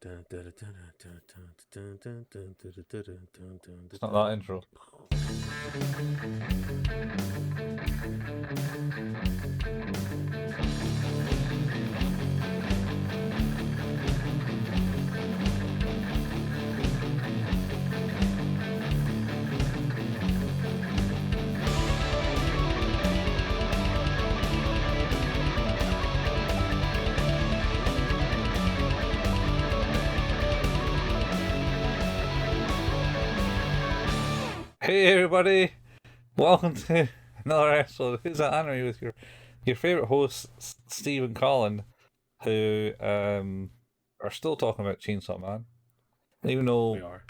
It's not that intro. Hey everybody, welcome to another episode of Who's That Anime with your favourite hosts, Steve and Colin, who are still talking about Chainsaw Man, even We though are.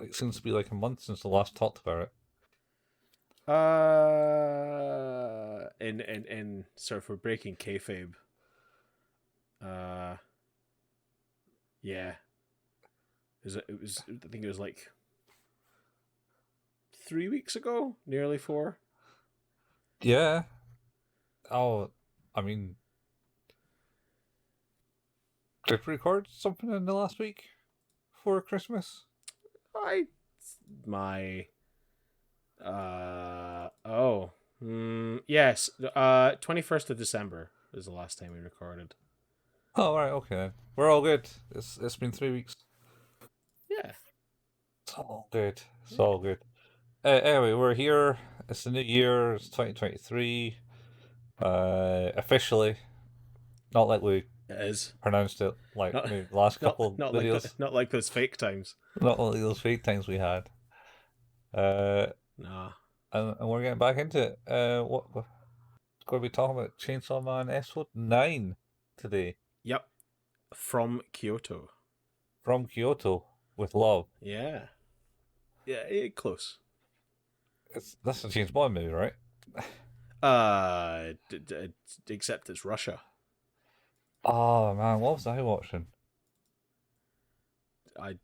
it seems to be like a month since the last talked about it. In sort of for breaking kayfabe. Yeah. It was. I think it was like 3 weeks ago, nearly 4. Yeah. Oh, I mean, did we record something in the last week for Christmas? Yes. 21st of December was the last time we recorded. Oh, right, okay then. We're all good. It's been 3 weeks. Yeah. It's all good. It's all good. Anyway, we're here. It's the new year. It's 2023. Officially, not like we It is. pronounced it like Not maybe the last couple of not videos. not like those fake times. Not like those fake times we had. Uh, Nah. and we're getting back into it. What we're going to be talking about Chainsaw Man S09 today Yep. From Kyoto. from Kyoto with love. Yeah. Yeah, close. That's a James Bond movie, right? Except it's Russia. Oh man, what was I watching? I'm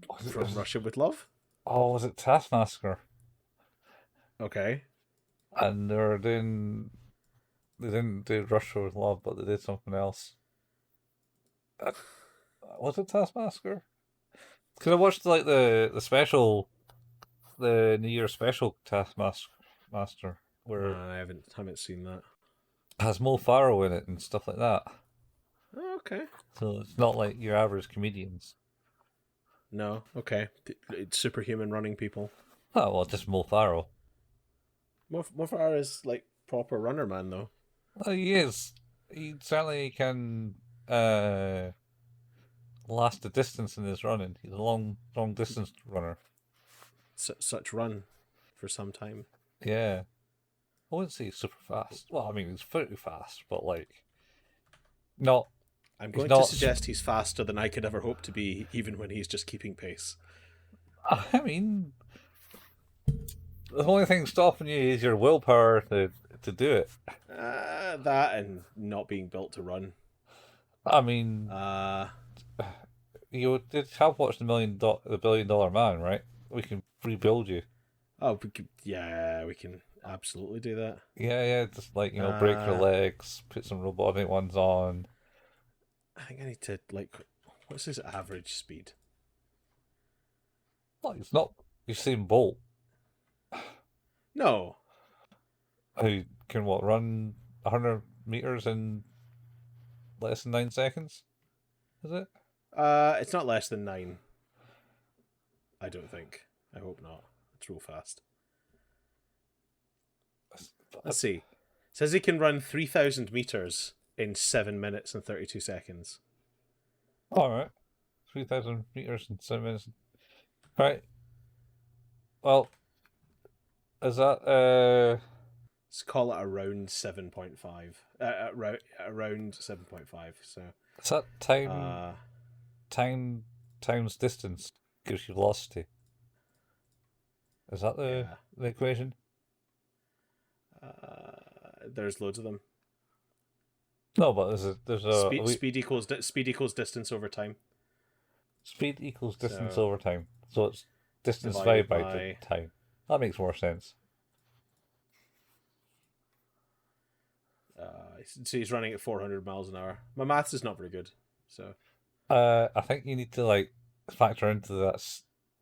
Was it, from Russia with love. was it Taskmaster? Okay. And they didn't do Russia with Love, but they did something else. Was it Taskmaster? Because I watched like the special, the New Year special Taskmaster, where I haven't seen that. it has Mo Farah in it and stuff like that. Oh, okay. So it's not like your average comedians. No. Okay. It's superhuman running people. Oh well, just Mo Farah. Mo Farah is like proper runner man though. Well, he is. He certainly can last the distance in his running. He's a long distance runner. Such run for some time. Yeah. I wouldn't say he's super fast. Well, I mean, he's pretty fast, but like, not. I'm He's going to not. suggest he's faster than I could ever hope to be, even when he's just keeping pace. I mean, the only thing stopping you is your willpower to do it. That and not being built to run. I mean, you did have watched the $1 billion man, right? We can rebuild you. Oh, we can absolutely do that. Yeah, just like break your legs, put some robotic ones on. I think I need to what's his average speed? Like it's not Usain Bolt, No. who can run 100 meters in less than 9 seconds. Is it? It's not less than 9. I don't think. I hope not. It's real fast. Let's see. It says he can run 3,000 meters in 7 minutes and 32 seconds. All right, 3,000 meters in 7 minutes. Right. Well, is that Let's call it around 7.5. Around 7.5. So is that times distance gives you velocity? Is that the equation? There's loads of them. No, but there's a speed equals distance over time. Speed equals distance over time. So it's distance divided by time. That makes more sense. So he's running at 400 miles an hour. My maths is not very good, so I think you need to like factor into that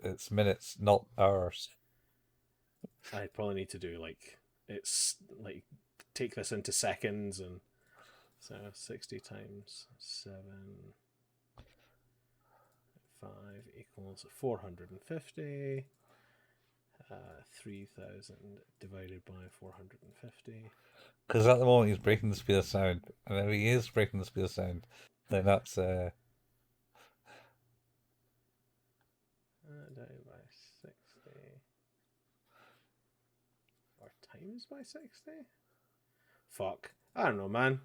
it's minutes, not hours. I probably need to do like it's like take this into seconds and so 60 times 7 5 equals 450. 3,000 divided by 450. Because at the moment he's breaking the speed of sound, and if he is breaking the speed of sound, then that's Divided by 60. Or times by 60? Fuck. I don't know, man.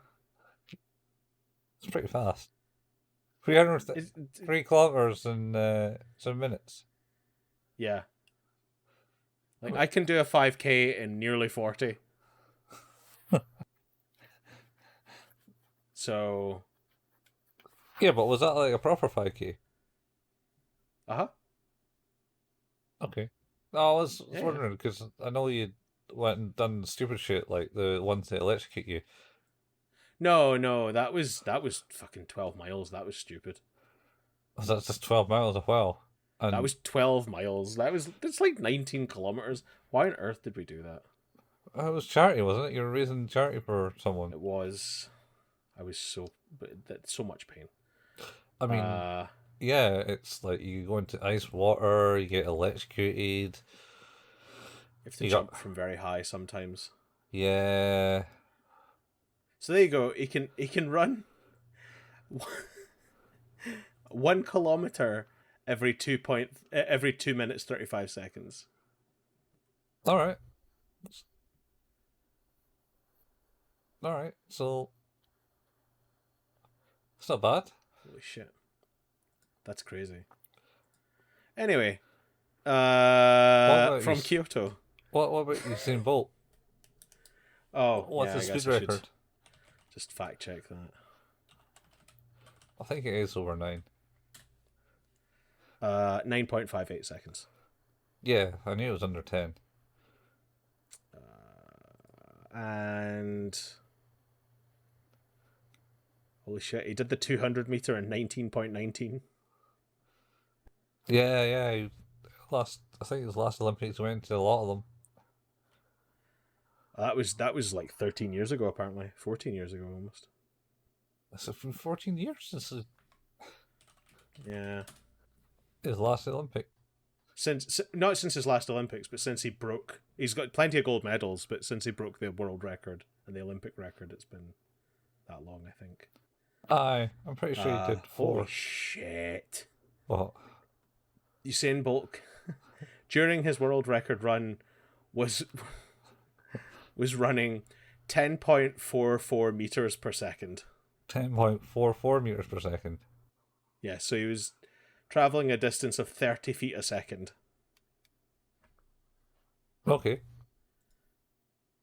it's pretty fast. 3 kilometers in 7 minutes. Yeah. Like, I can do a 5k in nearly 40. So. Yeah, but was that like a proper 5K? Uh-huh. Okay. No, I was Yeah. wondering because I know you went and done stupid shit like the ones that electrocute you. No, that was fucking 12 miles. That was stupid. That's just 12 miles a while. And That was 12 miles. That's like 19 kilometers. Why on earth did we do that? it was charity, wasn't it? You were raising charity for someone. It was. I was so much pain. I mean, yeah, it's like you go into ice water, you get electrocuted. You have to You jump got from very high sometimes. yeah. So there you go. He can run 1 kilometer every 2 minutes 35 seconds. All right. All right. So it's not bad. Holy shit, that's crazy. Anyway, What about from Kyoto. What about Usain Bolt? Oh What's yeah, his I guess speed I should record? just fact check that. I think it is over 9. 9.58 seconds. Yeah, I knew it was under 10. And holy shit, he did the 200 meter in 19.19. Yeah. I think his last Olympics went to a lot of them. That was like 13 years ago, apparently 14 years ago almost. It's been 14 years since Yeah, his last Olympic. since not since his last Olympics, but since he's got plenty of gold medals, but since he broke the world record and the Olympic record, it's been that long, I think. Aye, I'm pretty sure he did 4. Holy shit! What? Usain Bolt during his world record run was running 10.44 meters per second. 10.44 meters per second. Yeah, so he was traveling a distance of 30 feet a second. Okay.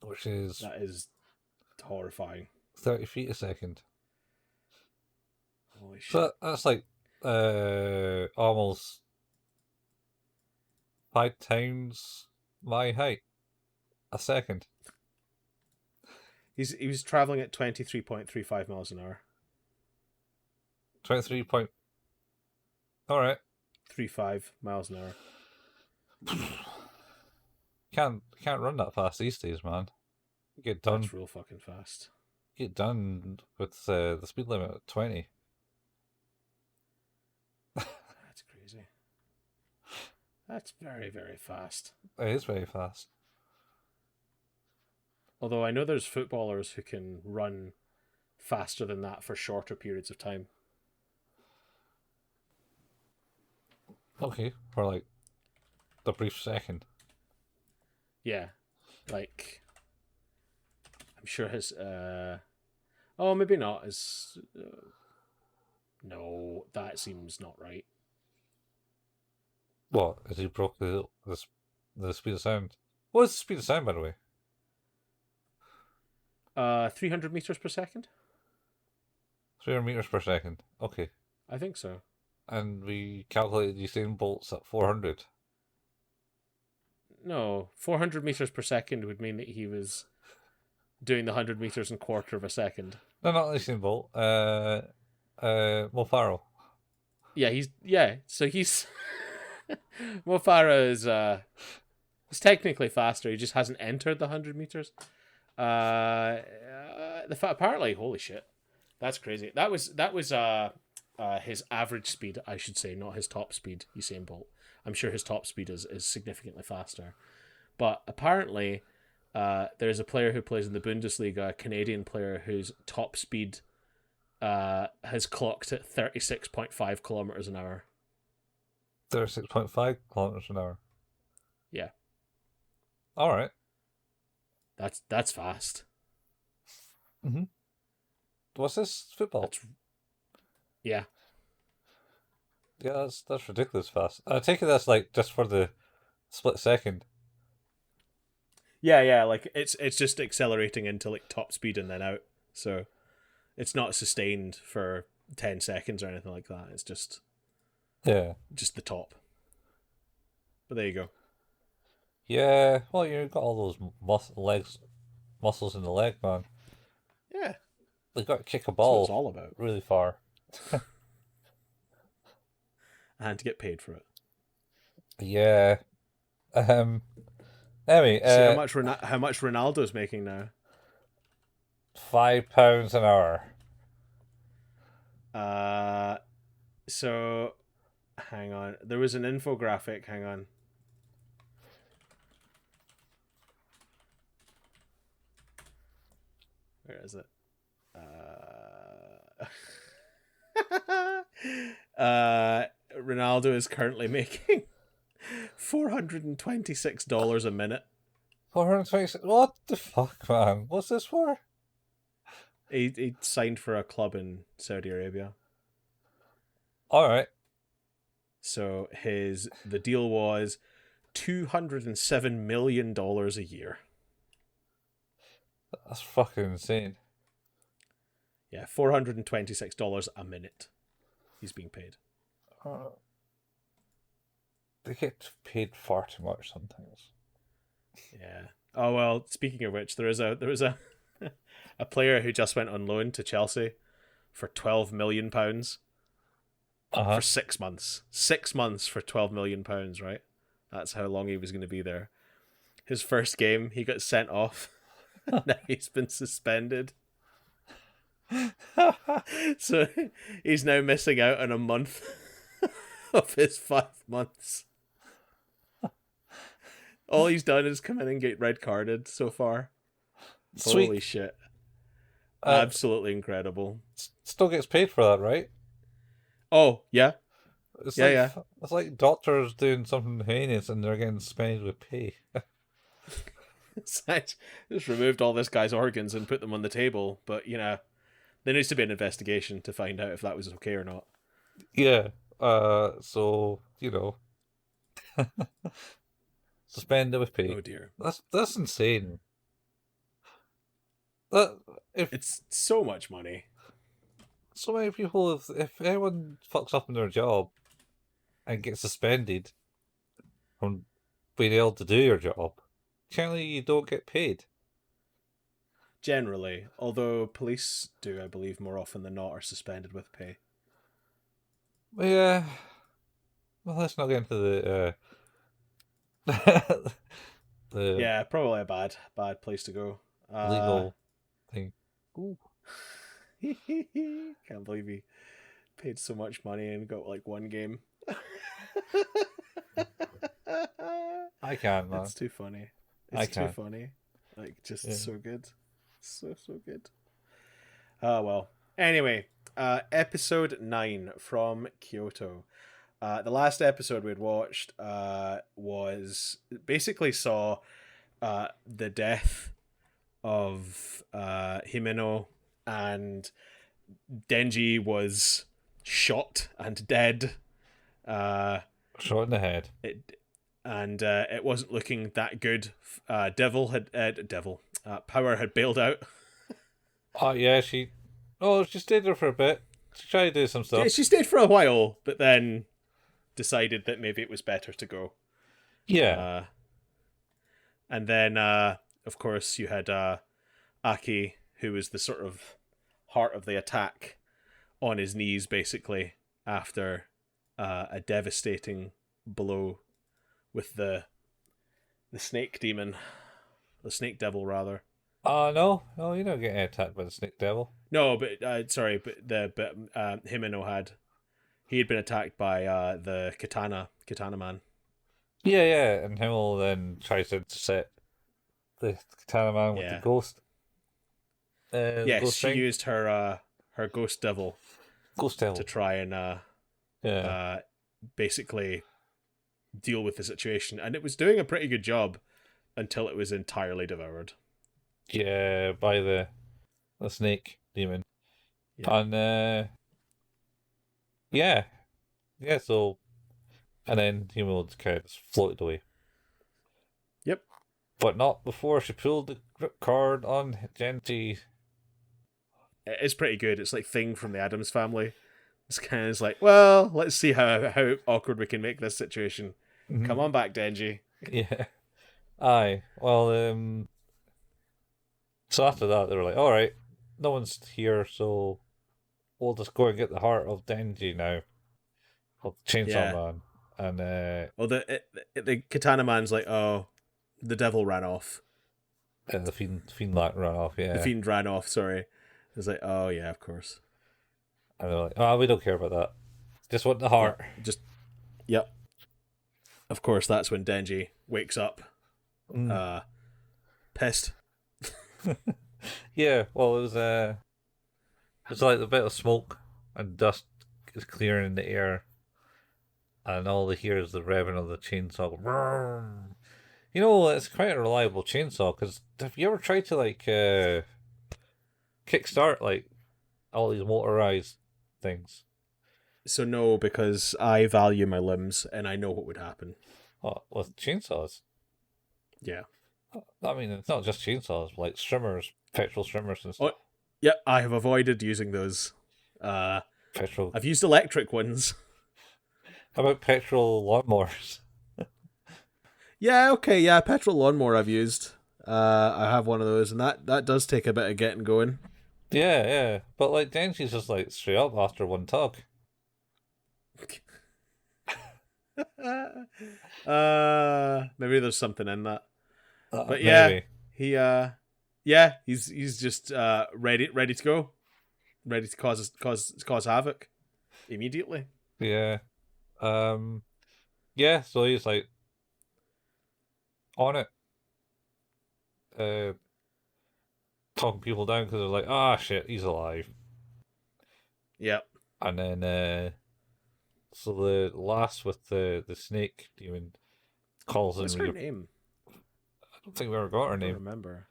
That is horrifying. 30 feet a second. Holy shit. So that's like almost 5 times my height a second. He was traveling at 23.35 miles an hour. 23 point. All right. 35 miles an hour. Can't run that fast these days, man. Get done. That's real fucking fast. Get done with the speed limit at 20. That's crazy. That's very, very fast. It is very fast. Although I know there's footballers who can run faster than that for shorter periods of time. Okay, for like the brief second. Yeah, like I'm sure his oh, maybe not his no, that seems not right. What? As he broke the speed of sound. What is the speed of sound, by the way? 300 meters per second. 300 meters per second. Okay. I think so. And we calculated Usain Bolt's at 400. No, 400 meters per second would mean that he was doing the 100 meters in quarter of a second. No, not Usain Bolt. Mo Farah. So he's Mo Farah is he's technically faster. He just hasn't entered the 100 meters. Apparently, holy shit, that's crazy. That was his average speed, I should say, not his top speed. Usain Bolt. I'm sure his top speed is significantly faster, but apparently, there's a player who plays in the Bundesliga, a Canadian player whose top speed has clocked at 36.5 kilometers an hour. 36.5 kilometers an hour. Yeah. All right. That's fast. Mm-hmm. What's this football? Yeah. Yeah, that's ridiculous fast. I take it that's like just for the split second. Yeah, like it's just accelerating into like top speed and then out. So it's not sustained for 10 seconds or anything like that. It's just the top. But there you go. Yeah, well, you've got all those muscles in the leg, man. Yeah. They've got to kick a That's ball what it's all about. really far. And to get paid for it. Yeah. Anyway, see how much Ronaldo's making now? £5 an hour. So hang on. There was an infographic. Hang on. Where is it? Ronaldo is currently making $426 a minute. 426. What the fuck, man? What's this for? He signed for a club in Saudi Arabia. All right. So the deal was $207 million a year. That's fucking insane. Yeah, $426 a minute. He's being paid. They get paid far too much sometimes. Yeah. Oh well. Speaking of which, there was a a player who just went on loan to Chelsea for £12 million for 6 months. 6 months for £12 million, right? That's how long he was going to be there. His first game, he got sent off. Now he's been suspended. So he's now missing out on a month of his 5 months. All he's done is come in and get red carded so far. Sweet. Holy shit. Absolutely incredible. Still gets paid for that, right? Oh, yeah. It's Yeah. It's like doctors doing something heinous and they're getting suspended with pay. Just removed all this guy's organs and put them on the table, but there needs to be an investigation to find out if that was okay or not. Yeah. So suspended with pay. Oh dear. That's insane. It's so much money. So many people, if anyone fucks up in their job and gets suspended from being able to do your job, generally you don't get paid. Generally, although police do, I believe, more often than not, are suspended with pay. Yeah. Well, let's not get into the Yeah, probably a bad place to go. legal thing. Ooh. Can't believe he paid so much money and got like one game. I can't, man. It's too funny. It's too funny. Like, just so good. So good. Oh, well. Anyway, episode 9 from Kyoto. The last episode we'd watched was basically saw the death of Himeno, and Denji was shot and dead. Shot in the head. It wasn't looking that good. Power had bailed out. Oh yeah, she stayed there for a bit. She tried to do some stuff. She stayed for a while, but then decided that maybe it was better to go. Yeah. And then, of course, you had Aki, who was the sort of heart of the attack, on his knees, basically, after a devastating blow with the snake demon, the snake devil rather. No, you're not getting attacked by the snake devil. No, but him and Ohad, he had been attacked by the Katana Man. Yeah, and Himmel then tries to intercept the Katana Man with the Yeah. ghost. Yes, ghost she thing. used her ghost devil Ghost devil. to try and Yeah. basically deal with the situation, and it was doing a pretty good job until it was entirely devoured. Yeah, by the snake demon. Yeah. And yeah. So and then Himmel kind of just floated away. Yep. But not before she pulled the grip card on Genji. It's pretty good. It's like Thing from the Addams Family. It's kind of like, well, let's see how awkward we can make this situation. Come on back, Denji. Yeah. Aye. Well, so after that they were like, alright, no one's here, so we'll just go and get the heart of Denji now. Of Chainsaw Man. And well, the Katana Man's like, oh, the devil ran off. the fiend ran off, yeah. The fiend ran off, sorry. It's like, oh yeah, of course. And they're like, oh, we don't care about that. Just want the heart. Yep. Of course, that's when Denji wakes up. Pissed. Yeah, well, it was like a bit of smoke and dust is clearing in the air, and all they hear is the revving of the chainsaw. You know, it's quite a reliable chainsaw, because have you ever tried to like kickstart like all these motorized things? So no, because I value my limbs and I know what would happen. Oh, with chainsaws? Yeah. I mean, it's not just chainsaws, like strimmers, petrol strimmers and stuff. Oh, yeah, I have avoided using those. Petrol. I've used electric ones. How about petrol lawnmowers? Yeah, okay, yeah, petrol lawnmower I've used. I have one of those, and that does take a bit of getting going. Yeah. But like Denji's just like straight up after one tug. Maybe there's something in that. But maybe. he's just ready to go, ready to cause havoc immediately. Yeah. Yeah, so he's like on it. Talking people down because they're like, ah, shit, he's alive. Yep. And then, so the lass with the snake demon calls What's in. her name? I don't think we ever got her I don't name. remember.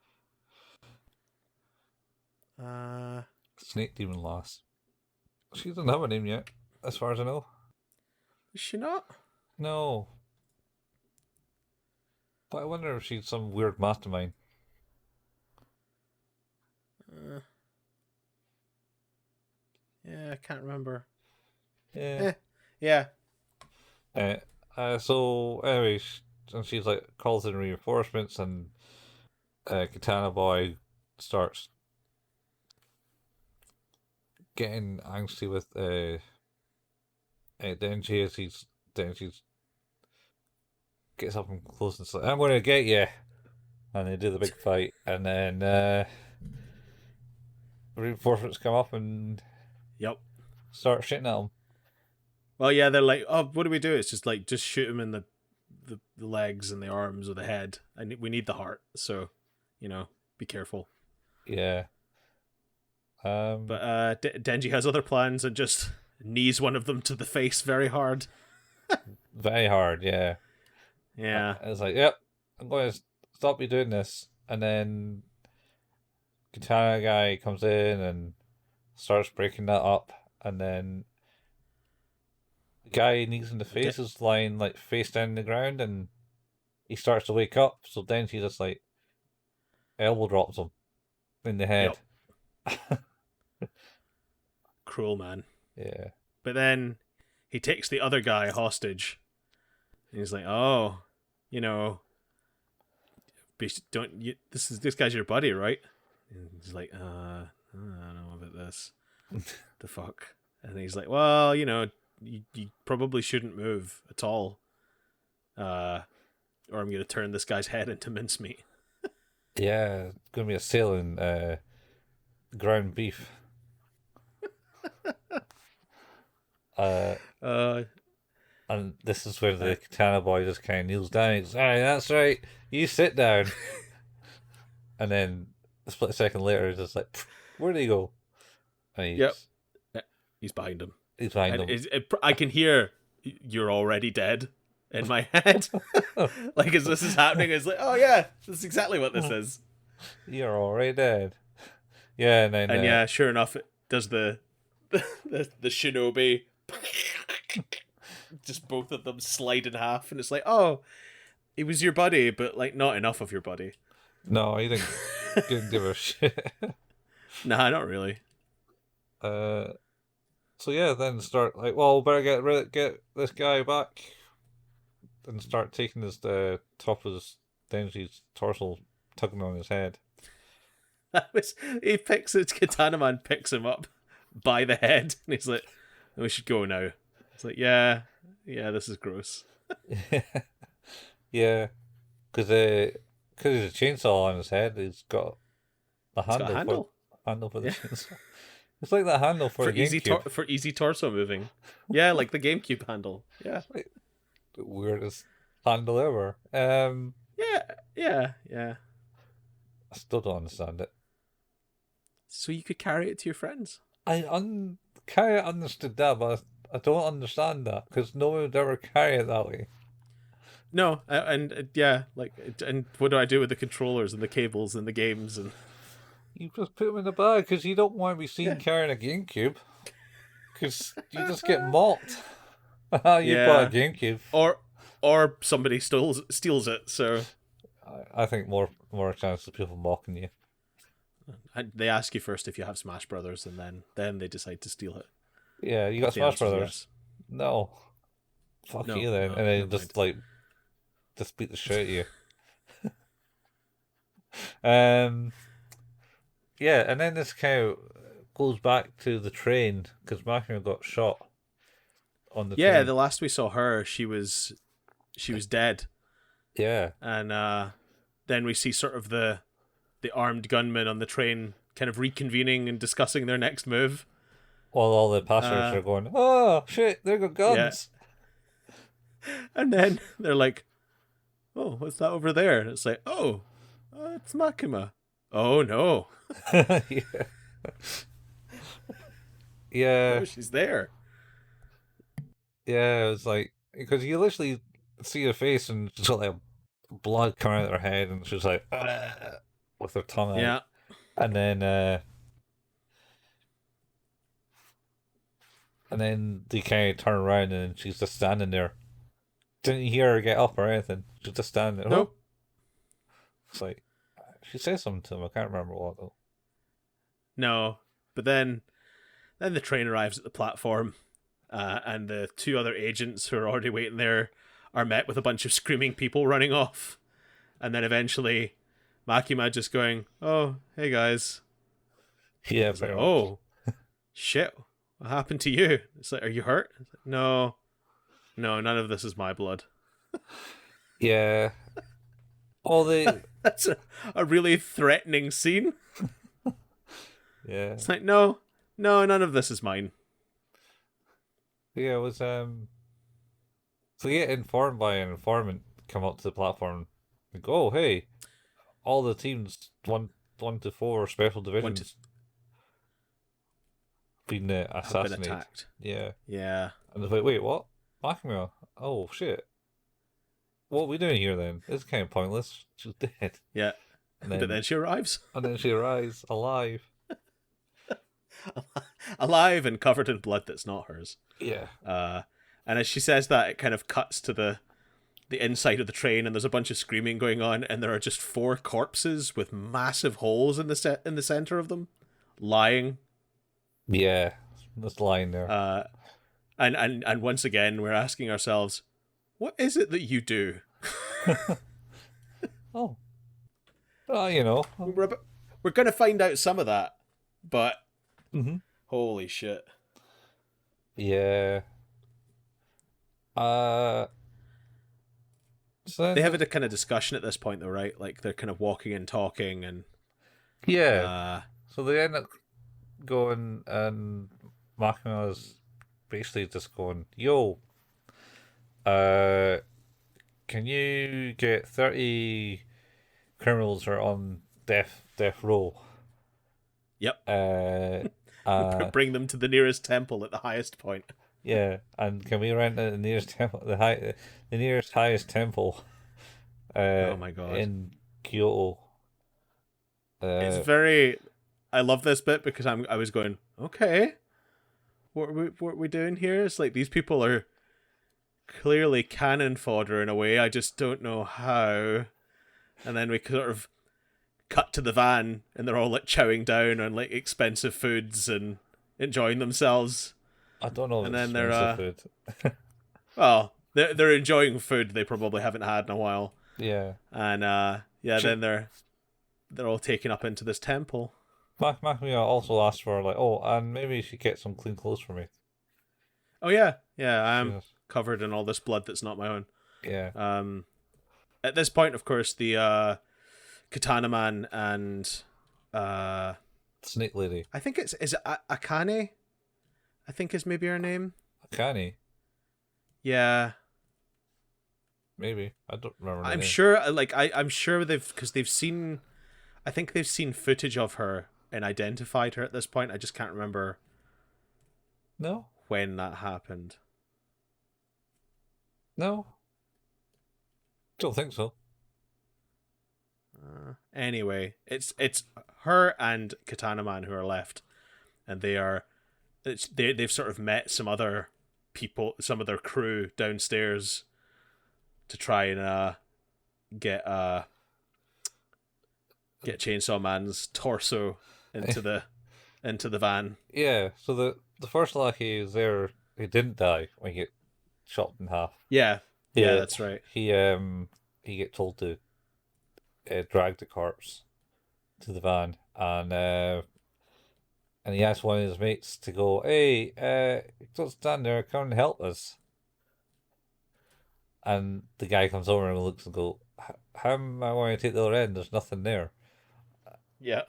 Snake demon lass. She doesn't have a name yet, as far as I know. Is she not? No. But I wonder if she's some weird mastermind. Yeah, I can't remember. Yeah. Yeah. So anyway, she's like calls in reinforcements, and Katana Boy starts getting angsty with Denji as Denji's gets up and close and says, "I'm gonna get you," and they do the big fight, and then reinforcements come up and start shitting at him. Well, yeah, they're like, oh, what do we do? It's just like, just shoot him in the legs and the arms or the head. We need the heart, so, be careful. Yeah. But Denji has other plans and just knees one of them to the face very hard. Very hard, yeah. Yeah. It's like, yep, I'm going to stop you doing this. And then Katana guy comes in and starts breaking that up. And then the guy he knees in the face is lying like face down on the ground, and he starts to wake up. So then she just like elbow drops him in the head. Yep. Cruel man. Yeah. But then he takes the other guy hostage. And he's like, oh, this guy's your buddy, right? And he's like, I don't know about this. The fuck? And he's like, well, you probably shouldn't move at all, or I'm going to turn this guy's head into mincemeat. Yeah, it's gonna be a sailing ground beef. Uh, Uh, and this is where the katana boy just kind of kneels down. He's, "Alright, that's right. You sit down." And then a split second later, he's just like, "Pfft, where'd he go?" And yep. He's behind him. he's behind And him. I can hear "you're already dead" in my head. Like as this is happening, it's like, oh yeah, that's exactly what this is. You're already dead. Yeah, and then And sure enough, it does the shinobi. Just both of them slide in half, and it's like, oh, he was your buddy, but like not enough of your buddy. no, he didn't give a shit. Nah, not really. So yeah, then start like, well, better get this guy back, and start taking his top of his Denji's torso, tugging on his head. He picks it. Katana Man picks him up by the head, and he's like, "We should go now." It's like, yeah, this is gross. Yeah, because he's a chainsaw on his head, he's got the handle for the chainsaw. It's like the handle for GameCube. For easy torso moving. Yeah, like the GameCube handle. Yeah. Like the weirdest handle ever. Yeah. I still don't understand it. So you could carry it to your friends. Kind of understood that, but I don't understand that because no one would ever carry it that way. No, and what do I do with the controllers and the cables and the games and? You just put them in the bag because you don't want to be seen carrying a GameCube. Because you just get mocked. You bought a GameCube. Or somebody steals it, so... I think more chance of people mocking you. And they ask you first if you have Smash Brothers, and then they decide to steal it. Yeah, you got Smash Brothers. Yes. No. Fuck you then. And then just beat the shit out of you. Yeah, and then this kind of goes back to the train because Makima got shot on the train. Yeah, the last we saw her, she was dead. Yeah, and then we see sort of the armed gunmen on the train kind of reconvening and discussing their next move. While all the passengers are going, "Oh shit, they got guns!" Yeah. And then they're like, "Oh, what's that over there?" And it's like, "Oh, it's Makima." Oh no. Yeah. Oh, she's there. Yeah, it was like because you literally see her face and she's got like blood coming out of her head, and she's like with her tongue out. And then they kind of turn around and she's just standing there. Didn't hear her get up or anything. She's just standing there. Nope. It's like she says something to him. I can't remember what though. No, but then the train arrives at the platform, and the two other agents who are already waiting there are met with a bunch of screaming people running off, and then eventually Makima just going, "Oh, hey guys." Yeah. Like, oh, shit! What happened to you? It's like, are you hurt? It's like, no, none of this is my blood. Yeah. That's a really threatening scene. Yeah. It's like, no, none of this is mine. Yeah, it was so you get informed by an informant come up to the platform and go, "Oh, hey, all the teams 1 to 4 special divisions been assassinated." Have been attacked. Yeah. Yeah. And it's like, wait, what? Makima? Oh shit. What are we doing here then? It's kind of pointless. She's dead. Yeah. But then she arrives. And then she arrives alive. Alive and covered in blood that's not hers. Yeah. And as she says that, it kind of cuts to the inside of the train, and there's a bunch of screaming going on, and there are just 4 corpses with massive holes in the center of them, lying. Yeah, just lying there. And once again, we're asking ourselves, what is it that you do? Oh. Well, you know. We're going to find out some of that, but mm-hmm. Holy shit. Yeah. Uh, so They then, have a kind of discussion at this point, though, right? Like they're kind of walking and talking, and yeah. uh, So they end up going, and Makima's basically just going, "Yo, uh, can you get 30 criminals who are on death row? yep, Uh, uh, bring them to the nearest temple at the highest point. yeah, and can we rent the nearest temple, the nearest highest temple, Oh my god, in Kyoto? it's Uh, very. I love this bit because I was going, okay, what are we doing here? It's like these people are clearly cannon fodder in a way. I just don't know how. And then we sort of cut to the van, and they're all like chowing down on like expensive foods and enjoying themselves. I don't know if And it's then they're expensive food. well, they're enjoying food they probably haven't had in a while. Yeah, And yeah, then they're all taken up into this temple. Makima also asked for like, oh, and maybe you should get some clean clothes for me. Oh yeah, She I'm goes, covered in all this blood that's not my own. yeah, At this point, of course, the Katana Man and snake lady, I think is it Akane? I think is maybe her name. Akane, Yeah, maybe I don't remember the I'm name. sure. I'm sure they've seen. I think they've seen footage of her and identified her at this point. I just can't remember No, when that happened. no, don't think so. Anyway, it's her and Katana Man who are left, and they've sort of met some other people, some of their crew downstairs to try and get Chainsaw Man's torso into the van. Yeah, so the first lackey is there. He didn't die when he get chopped in half. Yeah, yeah, that's right. He get told to drag the corpse to the van, and he asked one of his mates to go, "Hey, don't stand there. Come and help us." And the guy comes over and looks and go, "How am I going to take the other end? There's nothing there." Yeah,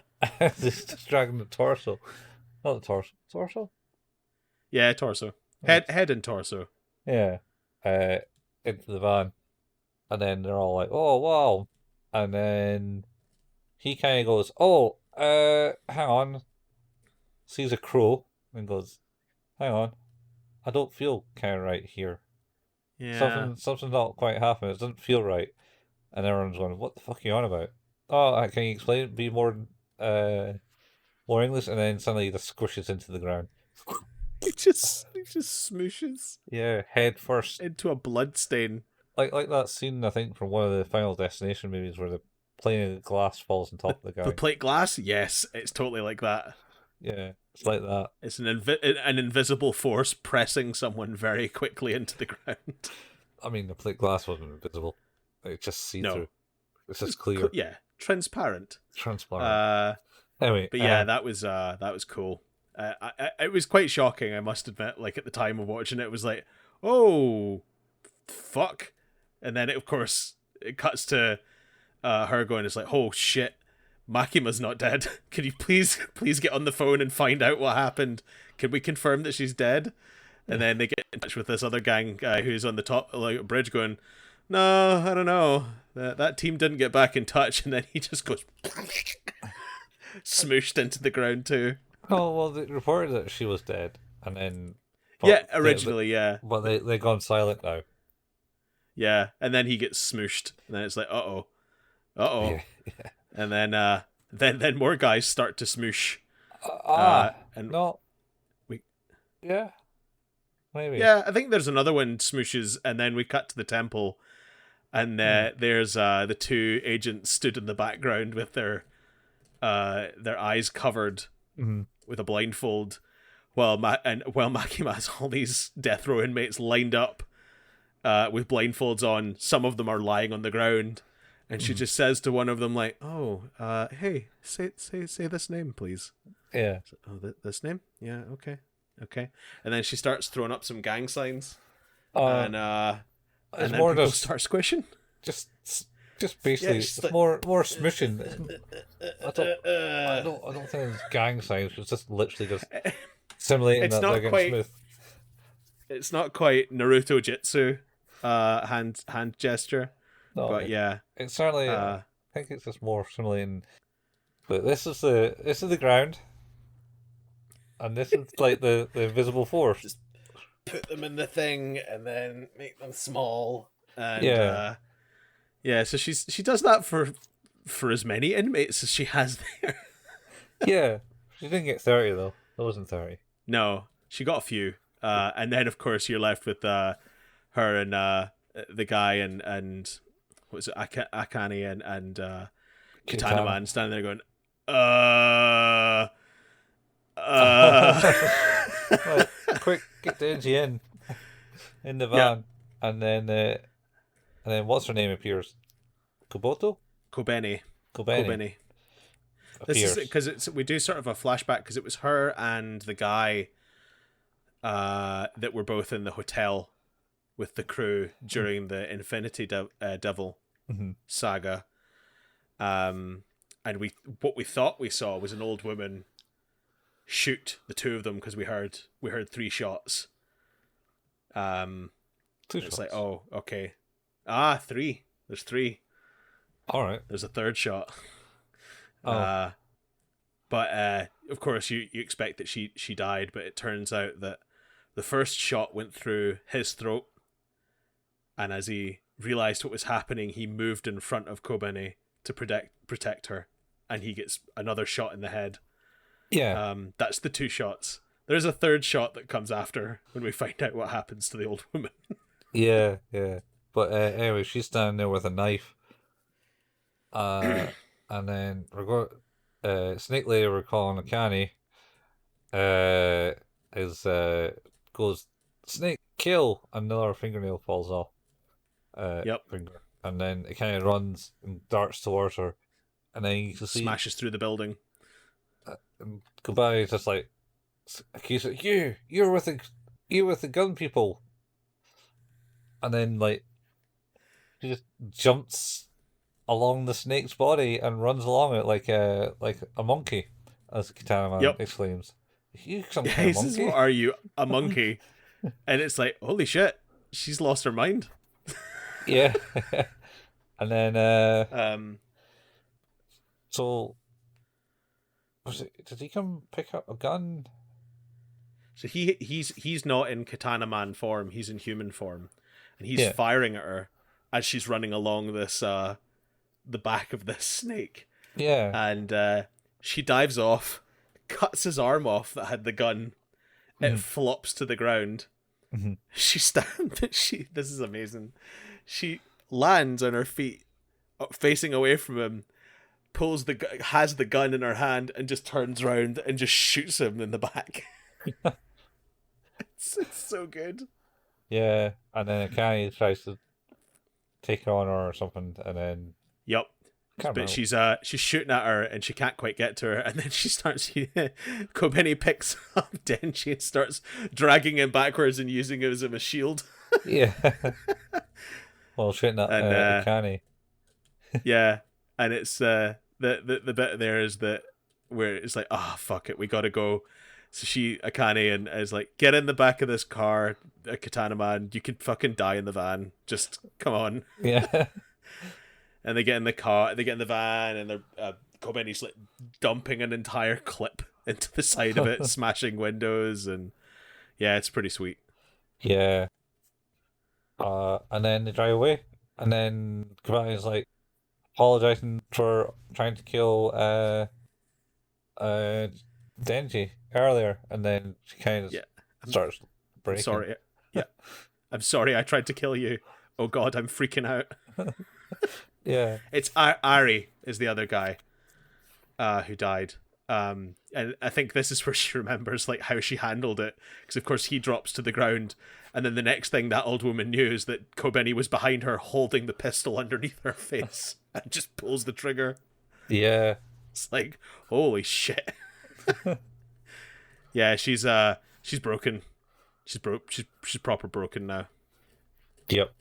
He's just dragging the torso, not the torso. yeah, torso, head and torso. Yeah, uh, into the van, and then they're all like, "Oh wow," and then he kind of goes, "Oh, hang on," sees a crow and goes, "Hang on, I don't feel kind of right here. Yeah, Something's not quite happening. It doesn't feel right." And everyone's going, "What the fuck are you on about?" "Oh, can you explain? Be more English." And then suddenly he just squishes into the ground. he just smooshes Yeah, head first. into a blood stain. Like that scene, I think, from one of the Final Destination movies where the plane of glass falls on top of the guy. The plate glass, yes, it's totally like that. Yeah, it's like that. It's an invisible force pressing someone very quickly into the ground. I mean, the plate glass wasn't invisible. It's just see through. No. It's just clear, Yeah, transparent. transparent. Anyway, But yeah, that was cool. It was quite shocking, I must admit. Like at the time of watching it, it was like, oh, fuck, and then of course it cuts to her going, it's like, oh shit, Makima's not dead. Can you please get on the phone and find out what happened? Can we confirm that she's dead? And then they get in touch with this other gang guy who's on the top like bridge going, no, I don't know. That team didn't get back in touch, and then he just goes smooshed into the ground too. oh well, they reported that she was dead, and then Yeah, originally, yeah. but they gone silent now. Yeah, and then he gets smooshed, and then it's like, uh-oh. Yeah. And then more guys start to smoosh. And no, we yeah, maybe. yeah, I think there's another one smooshes, and then we cut to the temple, and there's the two agents stood in the background with their eyes covered with a blindfold, while Makima has all these death row inmates lined up with blindfolds on. Some of them are lying on the ground, and she just says to one of them like, "Oh, hey, say this name, please." Yeah. Oh, this name? Yeah, okay. And then she starts throwing up some gang signs, Uh, and it's then more people just start squishing. just basically she's it's like, more smishing. I don't think it's gang signs. It's just literally just simulating it's that they're not getting quite smooth. it's not quite Naruto Jitsu hand gesture, No, but yeah, it's certainly. I uh, think it's just more simulating. But this is the ground, and this is like the invisible force. just put them in the thing and then make them small, and Yeah, yeah. So she does that for as many inmates as she has there. yeah. She didn't get 30 though. That wasn't 30. No, she got a few, and then of course you're left with her and the guy and what was it, Akane and Katana Katana. Man standing there going, uh. Right, quick, get Denji in the Yeah, van, and then what's her name appears? Koboto? Kobeni. Kobeni Kobeni. This is appears. because we do sort of a flashback because it was her and the guy that were both in the hotel with the crew during the Infinity Devil Mm-hmm. saga. And what we thought we saw was an old woman shoot the two of them because we heard 3 shots. Two It's shots. like, oh, okay. 3. There's 3. All right. There's a third shot. Oh. But of course you expect that she died, but it turns out that the first shot went through his throat, and as he realized what was happening, he moved in front of Kobeni to protect her, and he gets another shot in the head. Yeah. That's the 2 shots. There's a third shot that comes after when we find out what happens to the old woman. Yeah. Yeah. But anyway, she's standing there with a knife. And then Snake Lady we're calling Akane. Is goes Snake kill, another fingernail falls off. Yep. Finger, and then it kind of runs and darts towards her, and then you can see Smashes through the building. Goodbye. Is just like accuse it. You're with the gun people, and then like she just jumps along the snake's body and runs along it like a monkey, as Katana Man Yep. exclaims. You some Yeah, kind he of says, monkey? "What are you, a monkey?" And it's like, holy shit, she's lost her mind. Yeah. And then Um, so did he come pick up a gun? so he's not in Katana Man form; he's in human form, and he's Yeah. firing at her as she's running along this the back of this snake, Yeah. and she dives off, cuts his arm off that had the gun. It flops to the ground. Mhm. She stands. This is amazing. She lands on her feet, facing away from him. Has the gun in her hand and just turns around and just shoots him in the back. it's so good. Yeah. And then Akane tries to take her on or something, and then Yep. can't But remember. she's shooting at her and she can't quite get to her, and then she starts. Kobeni picks up Denji and starts dragging him backwards and using him as a shield. Yeah. Well, shooting at And Akane. yeah, and it's the bit there is that where it's like, oh fuck it, we gotta go. So Akane and is like, get in the back of this car, Katana Man. You can fucking die in the van. Just come on. Yeah. And they get in the car, they get in the van, and they're Kobeni's like dumping an entire clip into the side of it, smashing windows, and yeah, it's pretty sweet. Yeah. And then they drive away, and then Goodbye is like apologizing for trying to kill Denji earlier, and then she kind of Yeah, starts breaking. I'm sorry. Yeah, I'm sorry. I tried to kill you. Oh god, I'm freaking out. Yeah. It's Ari is the other guy who died. And I think this is where she remembers like how she handled it, because of course he drops to the ground, and then the next thing that old woman knew is that Kobeni was behind her holding the pistol underneath her face and just pulls the trigger. Yeah. It's like, holy shit. Yeah, she's broken. She's proper broken now. Yep.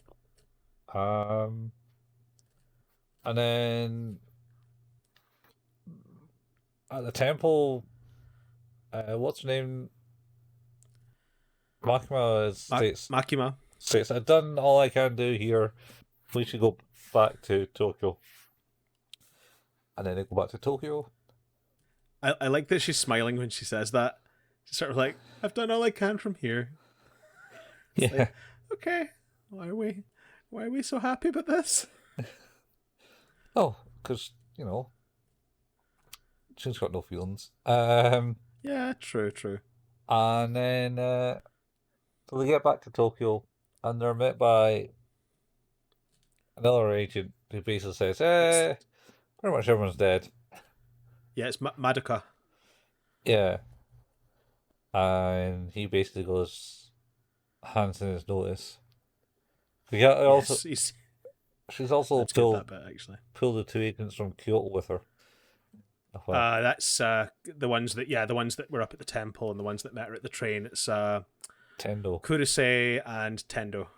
And then at the temple, what's her name? Makima Makima. states, I've done all I can do here. We should go back to Tokyo. And then they go back to Tokyo. I like that she's smiling when she says that. She's sort of like, I've done all I can from here. It's Yeah. like, okay, why are we so happy about this? Oh, because, she's got no feelings. Yeah, true. And then so they get back to Tokyo and they're met by another agent who basically says, It's pretty much everyone's dead. yeah, it's Madoka. Yeah. And he basically goes, hands in his notice. Yes, She's also let's get that bit actually. pulled the two agents from Kyoto with her. That's the ones that were up at the temple and the ones that met her at the train. It's Tendo. Kurose and Tendo.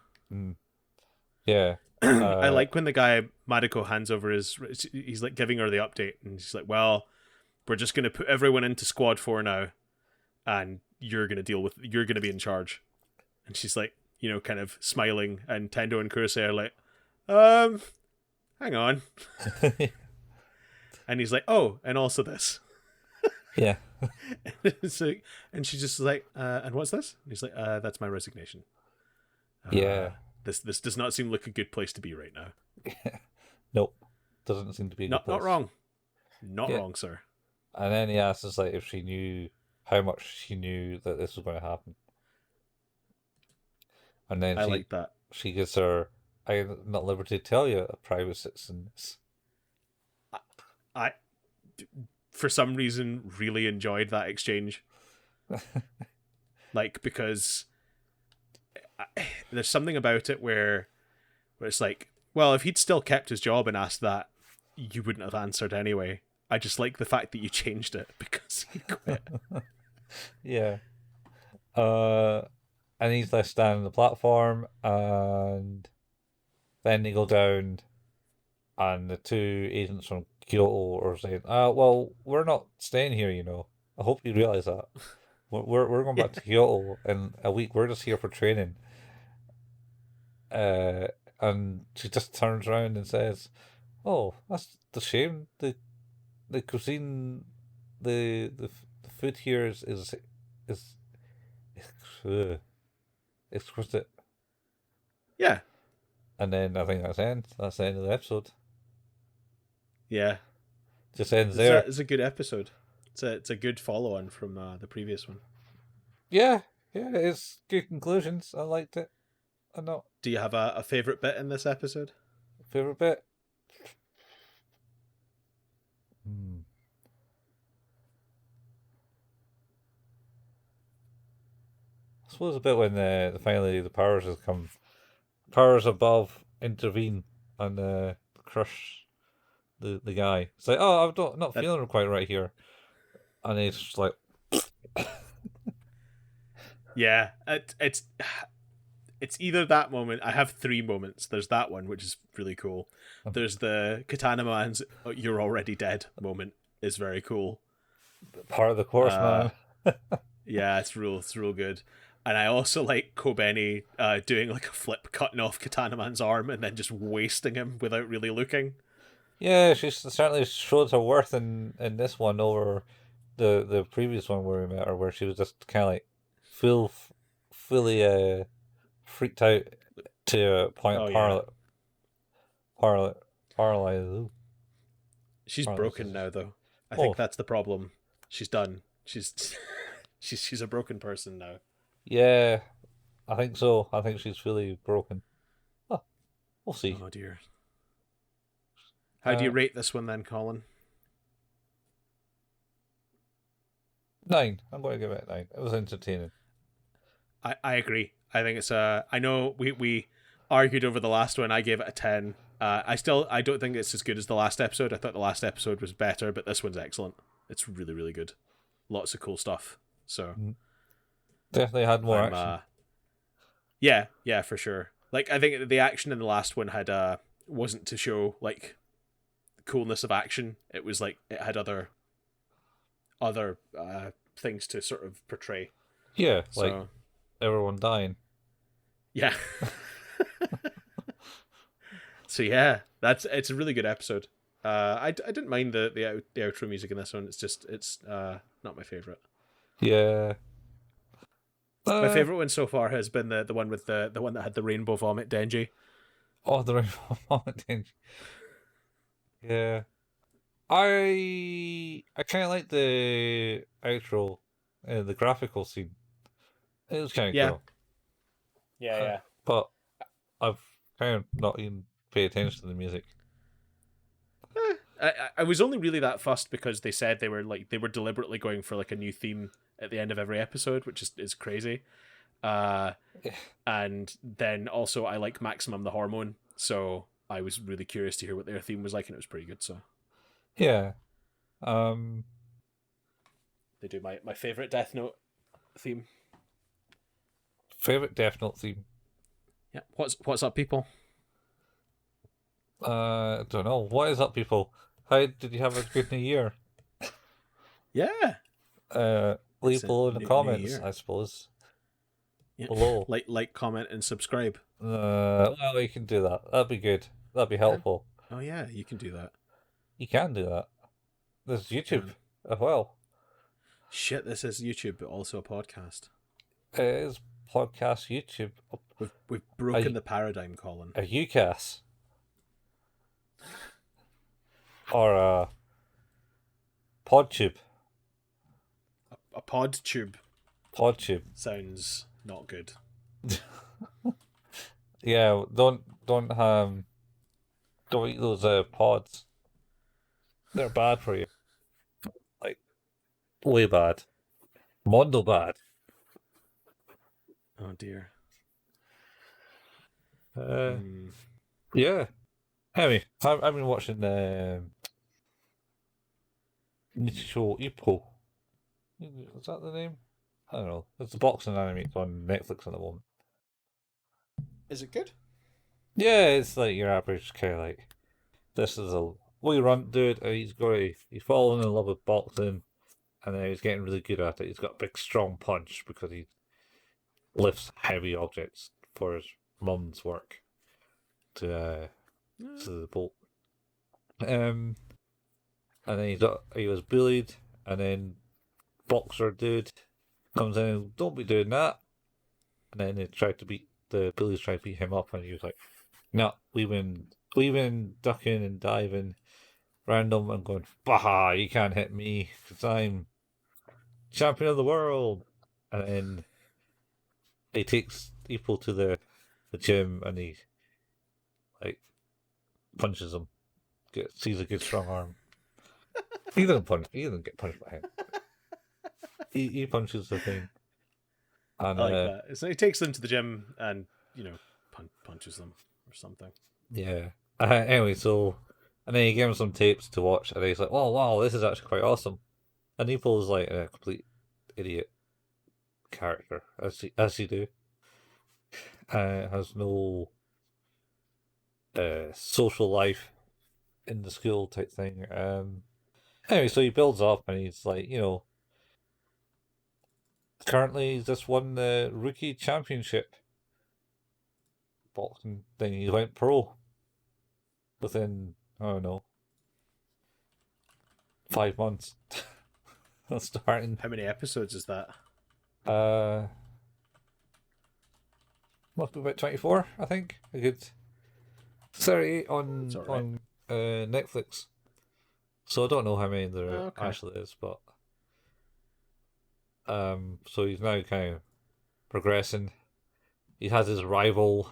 Yeah. I like when the guy Madoka hands over he's like giving her the update and she's like, well, we're just going to put everyone into squad 4 now and you're going to be in charge. And she's like, kind of smiling, and Tendo and Kurose are like, hang on. And he's like, oh, and also this. Yeah. And she's just like, and what's this? And he's like, that's my resignation. Yeah. This does not seem like a good place to be right now. Nope. Doesn't seem to be a good place. Not wrong. Not wrong, sir. And then he asks us if she knew how much she knew that this was going to happen. And then I like that. She gives her, I'm not at liberty to tell you, a private citizen. I, for some reason, really enjoyed that exchange. Because there's something about it where it's like, well, if he'd still kept his job and asked that, you wouldn't have answered anyway. I just like the fact that you changed it because he quit. Yeah. And he's left standing on the platform, and then they go down, and the two agents from Kyoto are saying, well, we're not staying here, I hope you realise that. We're going back to Kyoto in a week. We're just here for training. And she just turns around and says, oh, that's the shame. The cuisine, the food here is exquisite. Yeah. And then I think that's the end of the episode. Yeah. Just ends there. It's a good episode. It's a good follow-on from the previous one. Yeah, it's good conclusions. I liked it. I know. Do you have a favourite bit in this episode? Favourite bit? I suppose a bit when finally the powers above intervene and crush the guy. It's like, oh, I'm not feeling quite right here, and he's just like, yeah, it's either that moment. I have 3 moments. There's that one, which is really cool. There's the Katana Man's "You're already dead" moment is very cool. Part of the course, man. Yeah, it's real good. And I also like Kobeni doing like a flip, cutting off Katana Man's arm and then just wasting him without really looking. Yeah, she certainly showed her worth in this one over the previous one where we met her, where she was just kind of like fully freaked out to a point of paralyzed. She's broken now, though. I think that's the problem. She's done. She's she's a broken person now. Yeah, I think so. I think she's fully broken. Oh, we'll see. Oh dear. How do you rate this one then, Colin? 9. I'm going to give it a 9. It was entertaining. I agree. I think it's I know we argued over the last one. I gave it a 10. I don't think it's as good as the last episode. I thought the last episode was better, but this one's excellent. It's really, really good. Lots of cool stuff. So definitely had more action. Yeah, for sure. Like, I think the action in the last one had wasn't to show like coolness of action. It was like it had other things to sort of portray. Yeah, like So everyone dying. yeah. So yeah, it's a really good episode. I didn't mind the outro music in this one. It's not my favorite. Yeah. My favorite one so far has been the one with the one that had the rainbow vomit Denji. Oh, the rainbow moment. Yeah. I kind of like the outro, the graphical scene. It was kind of Yeah, cool. yeah. But I've kind of not even paid attention to the music. I was only really that fussed because they said they were deliberately going for like a new theme at the end of every episode, which is crazy. And then also I like Maximum the Hormone, so I was really curious to hear what their theme was like, and it was pretty good. So Yeah. they do my favorite Death Note theme. Favorite Death Note theme. Yeah, what's up, people? I don't know. What is up, people? How did you have a good New Year? Yeah, Leave It's a below in the new comments, year. I suppose. Yeah. Below. Like, comment, and subscribe. Well, you can do that. That'd be good. That'd be helpful. Oh yeah, you can do that. You can do that. There's YouTube Man. as well. Shit, this is YouTube, but also a podcast. It is podcast YouTube. We've broken the paradigm, Colin. A UCAS. Or a PodTube. A pod tube PodTube. sounds not good. Yeah, don't eat those pods. They're bad for you. Like way bad. Mondo bad. Oh dear. Yeah. Anyway, I've been watching S08E09. Is that the name? I don't know. It's a boxing anime. It's on Netflix at the moment. Is it good? Yeah, it's like your average kind of like, this is a wee runt dude. He's fallen in love with boxing, and then he's getting really good at it. He's got a big strong punch because he lifts heavy objects for his mum's work to the boat. And then he was bullied, and then boxer dude comes in and don't be doing that. And then the bullies tried to beat him up, and he was like, "No, weaving, ducking and diving, random." And going, "Bah! You can't hit me because I'm champion of the world." And then he takes people to the gym, and he like punches him. Sees a good strong arm. He doesn't punch. He doesn't get punched by him. He punches the thing. And, I like that. So he takes them to the gym and punches them or something. Yeah. Anyway, and then he gave him some tapes to watch, and he's like, "Oh wow, this is actually quite awesome." And he pulls like a complete idiot character, as you do. Has no social life in the school type thing. Anyway, so he builds up, and he's like, currently he's just won the rookie championship boxing thing. He went pro within, I don't know, 5 months. Starting. How many episodes is that? Must be about 24, I think. A good 38 on Netflix. So I don't know how many there actually is, but so he's now kind of progressing. He has his rival,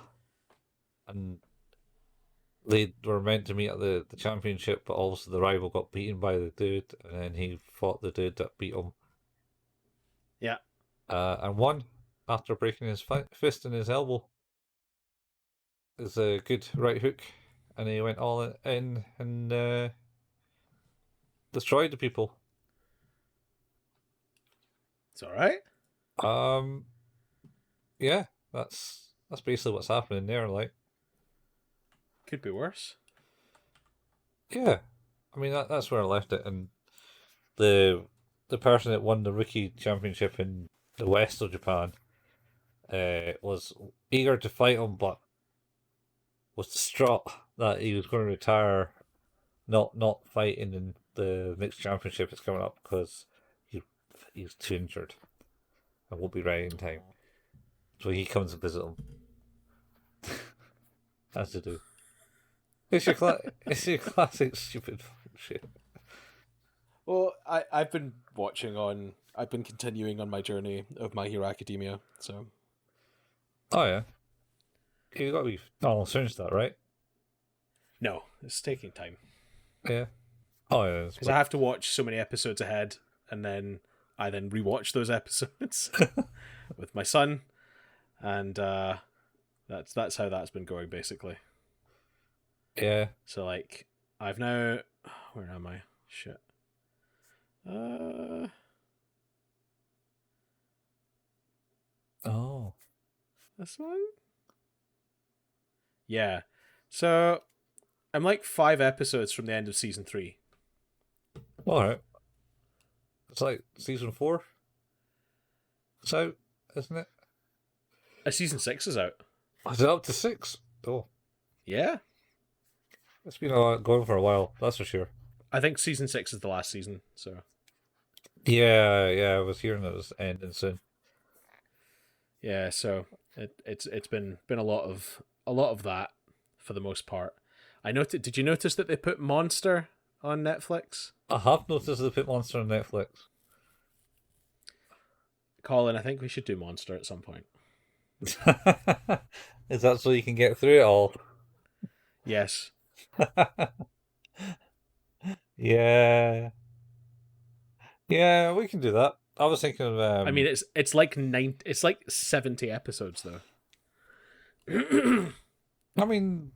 and they were meant to meet at the championship, but also the rival got beaten by the dude, and then he fought the dude that beat him. Yeah. And won after breaking his fist and his elbow. It's a good right hook, and he went all in and destroyed the people. It's all right. Yeah, that's That's basically what's happening there. Like, Could be worse. yeah, I mean that's where I left it, and the person that won the rookie championship in the west of Japan was eager to fight him, but was distraught that he was going to retire, not fighting in the mixed championship that's coming up because he's too injured and won't be ready in time. So he comes and visit him, as to do. It's your classic stupid shit. Well, I've been continuing on my journey of My Hero Academia, so. Oh yeah, you got to be almost finished that, right? No, it's taking time. Yeah. Oh yeah. Because I have to watch so many episodes ahead, and then I rewatch those episodes with my son, and that's how that's been going basically. Yeah. So like, I've now, where am I? Shit. Oh. This one? Yeah. So I'm like 5 episodes from the end of season 3. Alright. It's like season 4. It's out, isn't it? Season 6 is out. Is it up to 6? Oh. Yeah. It's been going for a while, that's for sure. I think season 6 is the last season, so. Yeah, I was hearing it was ending soon. Yeah, so it's been a lot of that for the most part. Did you notice that they put Monster on Netflix? I have noticed they put Monster on Netflix. Colin, I think we should do Monster at some point. Is that so you can get through it all? Yes. Yeah. Yeah, we can do that. I was thinking of I mean, it's like 70 episodes though. I mean,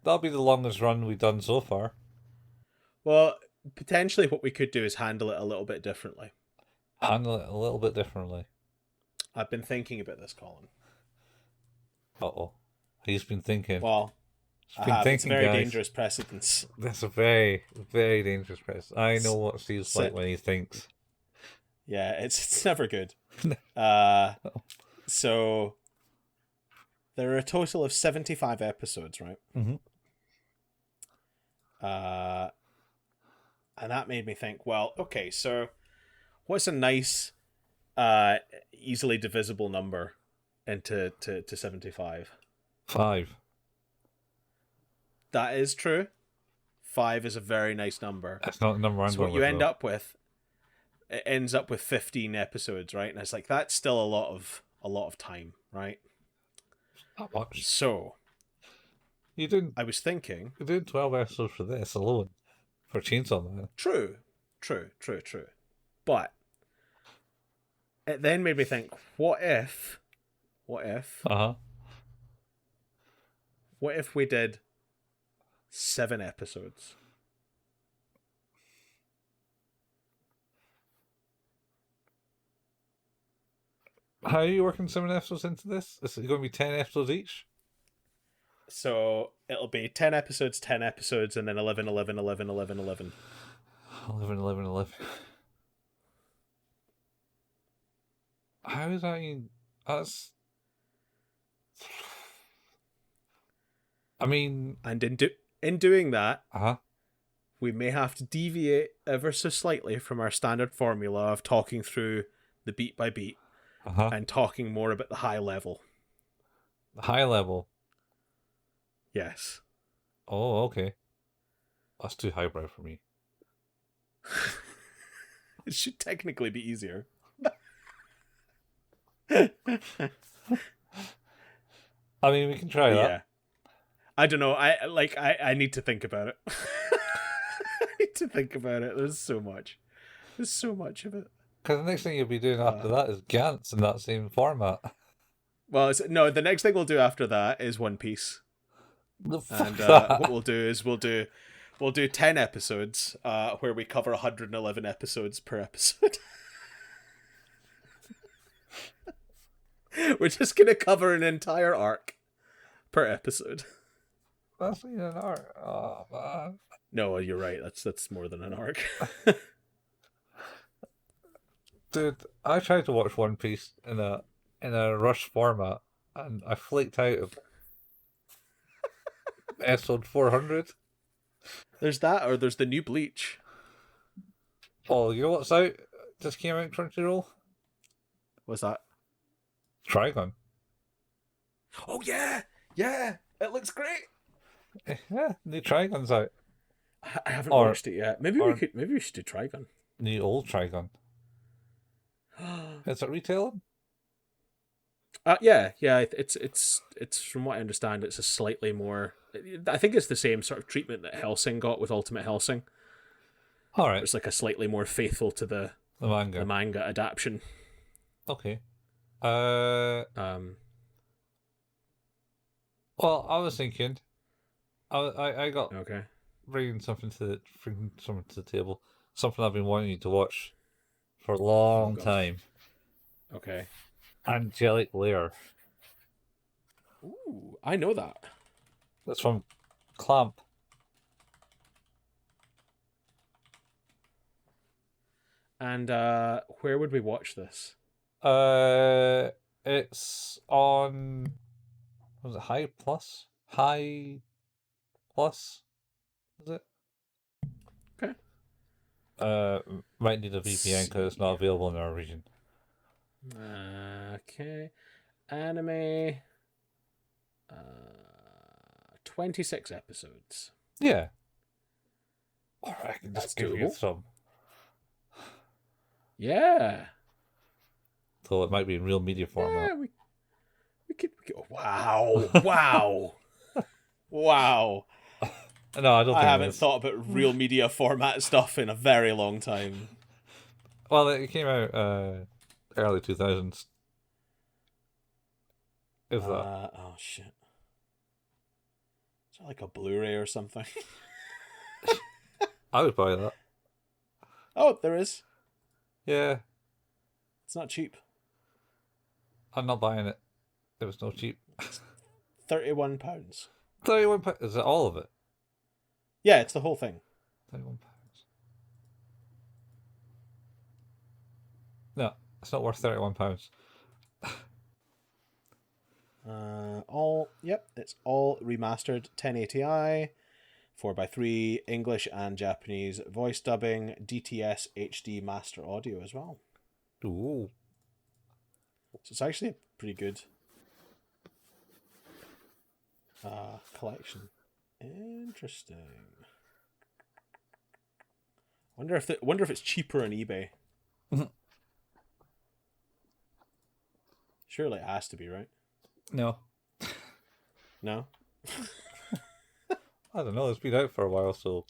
that'll be the longest run we've done so far. Well, potentially what we could do is handle it a little bit differently. Handle it a little bit differently. I've been thinking about this, Colin. Uh-oh. He's been thinking. Well, it's a very dangerous precedence. That's a very, very dangerous precedence. I know what Steve's like when he thinks. Yeah, it's never good. So there are a total of 75 episodes, right? Mm-hmm. And that made me think, well, okay, so what's a nice, easily divisible number into to 75? 5. That is true. 5 is a very nice number. That's not the number I'm so going what you with, end though. up with, it ends up with 15 episodes, right? And it's like, that's still a lot of time, right? Not much. So I was thinking, you're doing 12 episodes for this alone, for Chainsaw Man. True. But it then made me think, what if Uh-huh. what if we did 7 episodes? How are you working 7 episodes into this? Is it going to be 10 episodes each? So it'll be 10 episodes, and then 11. 11, 11. How is that even... That's... I mean... And in doing that, Uh-huh. we may have to deviate ever so slightly from our standard formula of talking through the beat by beat Uh-huh. and talking more about the high level. The high level. Yes. Oh, okay. That's too highbrow for me. It should technically be easier. I mean, we can try that. Yeah. I don't know. I need to think about it. I need to think about it. There's so much of it. Because the next thing you'll be doing after that is Gantz in that same format. Well, the next thing we'll do after that is One Piece. And what we'll do is we'll do 10 episodes where we cover 111 episodes per episode. We're just gonna cover an entire arc per episode. That's an art. Oh man. No, you're right. That's more than an arc. Dude, I tried to watch One Piece in a rush format, and I flaked out of episode 400. There's that, or there's the new Bleach. Oh, you know what's out? Just came out Crunchyroll. What's that? Trigon. Oh yeah, yeah. It looks great. Yeah, new Trigon's out. I haven't Or- watched it yet. Maybe we should do Trigun. New old Trigon. Is it retailing? Yeah. It's from what I understand, it's a slightly more. I think it's the same sort of treatment that Hellsing got with Ultimate Hellsing. All right, It's like a slightly more faithful to the the manga adaptation. Okay. Um, Well, I was thinking, I got okay. bringing something to the table. Something I've been wanting you to watch for a long God. time. Okay. Angelic Lair. Ooh, I know that. That's from Clamp. And where would we watch this? It's on. Was it High Plus? High Plus? Is it? Okay. Might need a VPN because it's not available in our region. Okay. Anime. 26 episodes. Yeah. Or I can That's just give you doable. some. Yeah. Though it might be in real media format. Yeah, we could. Wow. Wow. Wow. No, I don't think I it haven't is. thought about real media format stuff in a very long time. Well, it came out early 2000s. If that. Oh, shit. Is that like a Blu-ray or something? I would buy that. Oh, there is. Yeah, It's not cheap. I'm not buying it. It was no cheap. £31. £31. Is it all of it? Yeah, it's the whole thing. £31. No, it's not worth £31. It's all remastered 1080i, 4:3 English and Japanese voice dubbing, DTS HD master audio as well. Ooh. So it's actually a pretty good collection. Interesting. Wonder if it's cheaper on eBay. Surely it has to be, right? No. No. I don't know, it's been out for a while, so.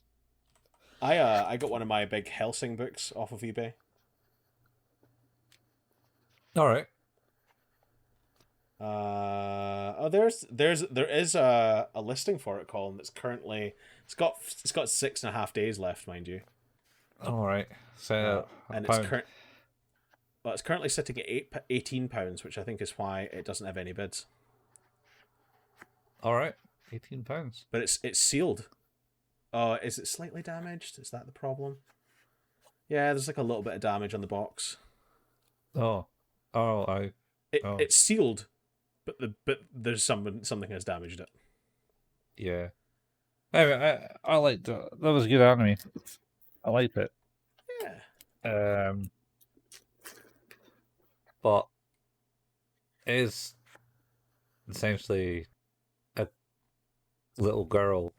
I got one of my big Hellsing books off of eBay. Alright. There is a listing for it, Colin. That's currently it's got 6.5 days left, mind you. Alright. So, And £1. it's currently sitting at £18, which I think is why it doesn't have any bids. Alright. £18. But it's sealed. Is it slightly damaged? Is that the problem? Yeah, there's like a little bit of damage on the box. Oh. Oh, It's sealed, but there's something has damaged it. yeah. Anyway, I liked that. That was a good anime. I liked it. Yeah. But it is essentially a little girl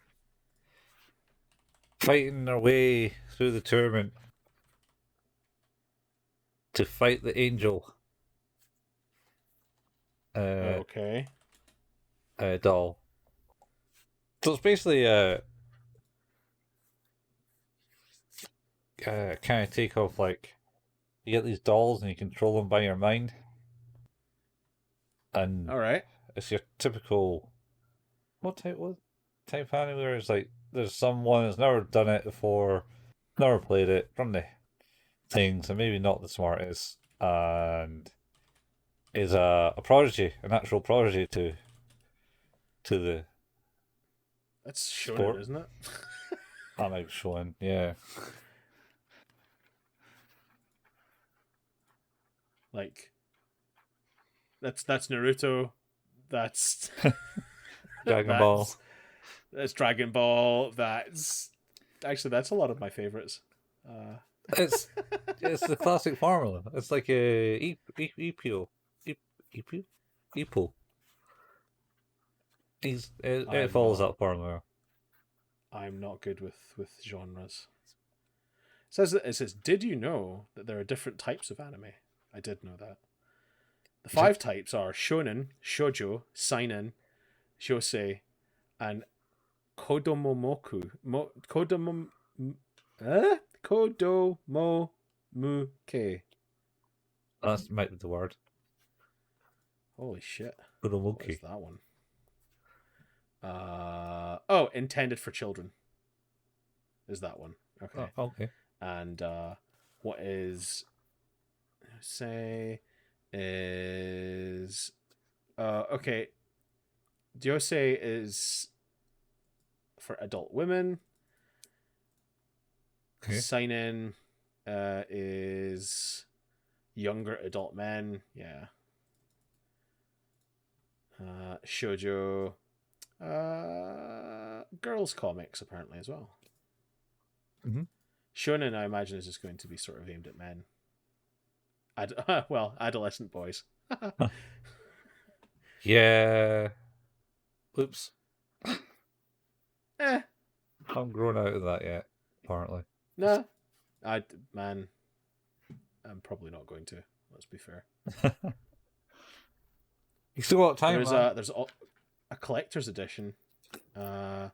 fighting her way through the tournament to fight the angel Okay. doll. So it's basically kind of take off, like, you get these dolls and you control them by your mind, and All right. it's your typical what type anime where it's like there's someone who's never done it before, never played it, from the things, and maybe not the smartest, and is a prodigy, a natural prodigy to the That's shonen, sport. isn't it? That might be showing, yeah. Like that's Naruto. That's Dragon Ball. that's Dragon Ball. That's a lot of my favorites. Uh, It's it's the classic formula. It's like a EPO, EPO, EPO. It follows that formula. I'm not good with genres. It says, did you know that there are different types of anime? I did know that. The 5 types are shonen, shoujo, seinen, josei, and kodomomoku. Kodomomuke. That might be the word. Holy shit! What is Kuromuki. that one? Intended for children. Is that one? Okay. Oh, okay. And what is say is okay. Josei is for adult women. Okay. Seinen is younger adult men. Yeah. Shoujo, girls comics apparently as well. Mm-hmm. Shonen, I imagine, is just going to be sort of aimed at men. Adolescent boys. Yeah. Oops. Eh, Haven't grown out of that yet, apparently. no. I'm probably not going to. Let's be fair. You still got time, man. There's a collector's edition. Of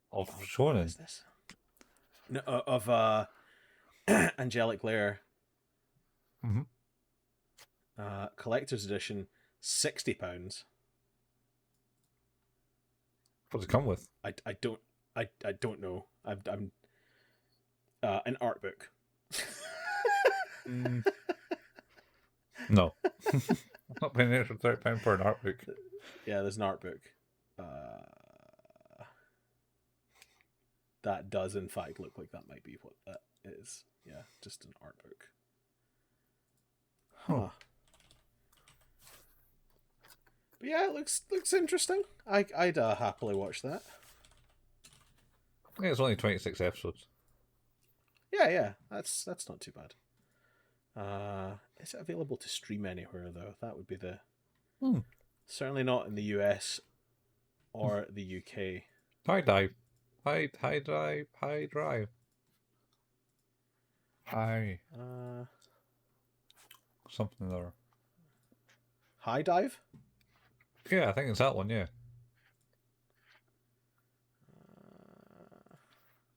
What shonen. is this? No, of Angelic Lair. Mm-hmm. Collector's edition, £60. What does it come with? I don't know. I'm an art book. No. I'm not paying an extra £30 for an art book. Yeah, there's an art book. That does in fact look like that might be what that is. Yeah, just an art book. Huh. But yeah, it looks interesting. I'd happily watch that. I think it's only 26 episodes. Yeah, that's not too bad. Is it available to stream anywhere though? That would be the certainly not in the US or the UK. High dive. High drive. High. Something there. High Dive? Yeah, I think it's that one, yeah.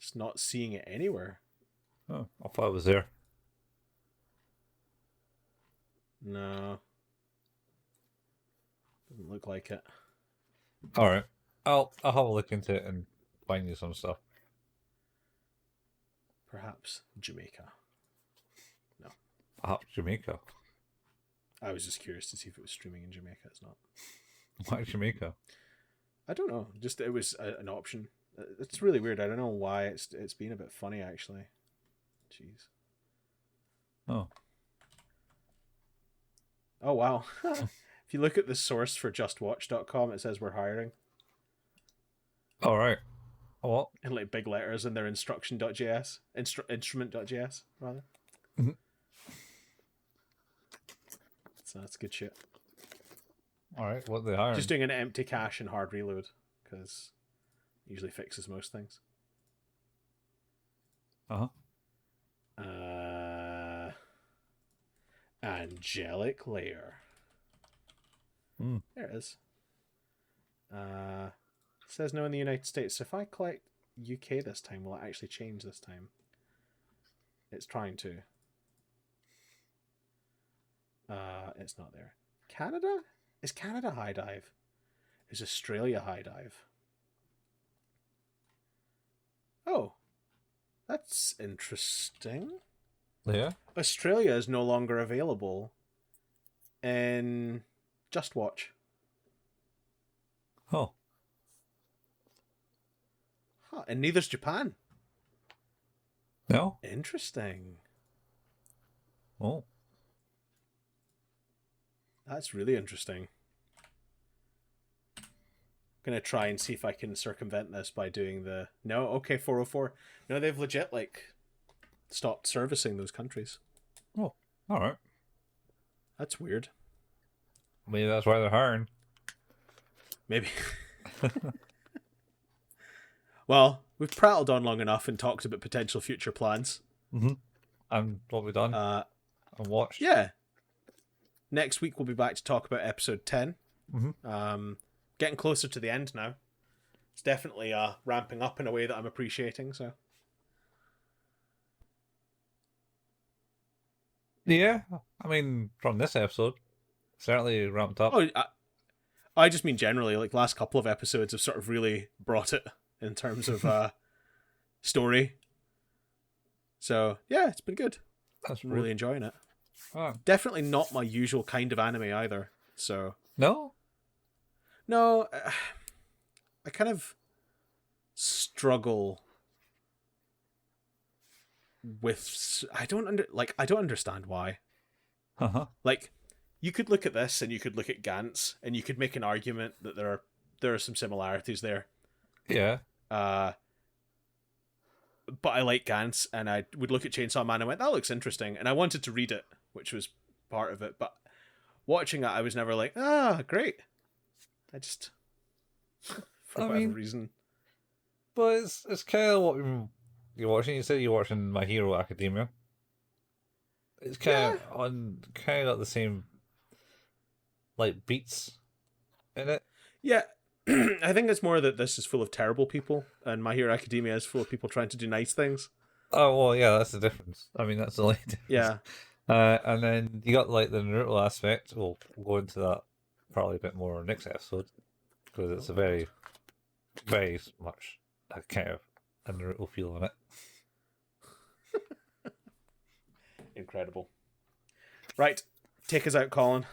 Just not seeing it anywhere. Oh, I thought it was there. No. Doesn't look like it. Alright. I'll have a look into it and find you some stuff. Perhaps Jamaica. No. Perhaps Jamaica. I was just curious to see if it was streaming in Jamaica. It's not. Why Jamaica? I don't know. Just it was an option. It's really weird. I don't know why it's been a bit funny actually. Jeez. Oh. Oh wow. If you look at the source for justwatch.com, it says we're hiring. Alright. Oh, what? In like big letters in their instruction.js. Instrument.js, rather. Mm-hmm. So that's good shit. Alright, what they hiring? Just doing an empty cache and hard reload, because it usually fixes most things. Uh-huh. Angelic Layer. Mm. There it is. Says no in the United States. So if I collect UK this time, will it actually change this time? It's trying to. It's not there. Canada? Is Canada High Dive? Is Australia High Dive? Oh. That's interesting. Yeah? Australia is no longer available in Just Watch. Oh. Huh, and neither's Japan. No? Interesting. Oh. That's really interesting. I'm gonna try and see if I can circumvent this by doing the... No, okay, 404. No, they've legit, like, stopped servicing those countries. Oh. Alright. That's weird. Maybe that's why they're hiring. Maybe. Well, we've prattled on long enough and talked about potential future plans. Mm-hmm. And what we've done. And watched. Yeah. Next week we'll be back to talk about episode 10. Mm-hmm. Getting closer to the end now. It's definitely ramping up in a way that I'm appreciating. So Yeah, I mean, from this episode, certainly ramped up. Oh, I just mean generally, like last couple of episodes have sort of really brought it in terms of story. So yeah, it's been good. That's I'm really enjoying it. Oh. Definitely not my usual kind of anime either. So No? no, I kind of struggle with. I don't understand why. Uh-huh. Like, you could look at this and you could look at Gantz and you could make an argument that there are some similarities there. Yeah. But I like Gantz, and I would look at Chainsaw Man and went, that looks interesting, and I wanted to read it, which was part of it. But watching it, I was never like, great. I just, for whatever reason. But it's kind of what you're watching. You said you're watching My Hero Academia. It's kind of got the same like beats in it. Yeah. I think it's more that this is full of terrible people, and My Hero Academia is full of people trying to do nice things. Oh well, yeah, that's the difference. I mean, that's the only difference. Yeah. And then you got like the Naruto aspect. We'll go into that probably a bit more next episode because it's a very, very much a kind of a Naruto feel in it. Incredible. Right, take us out, Colin.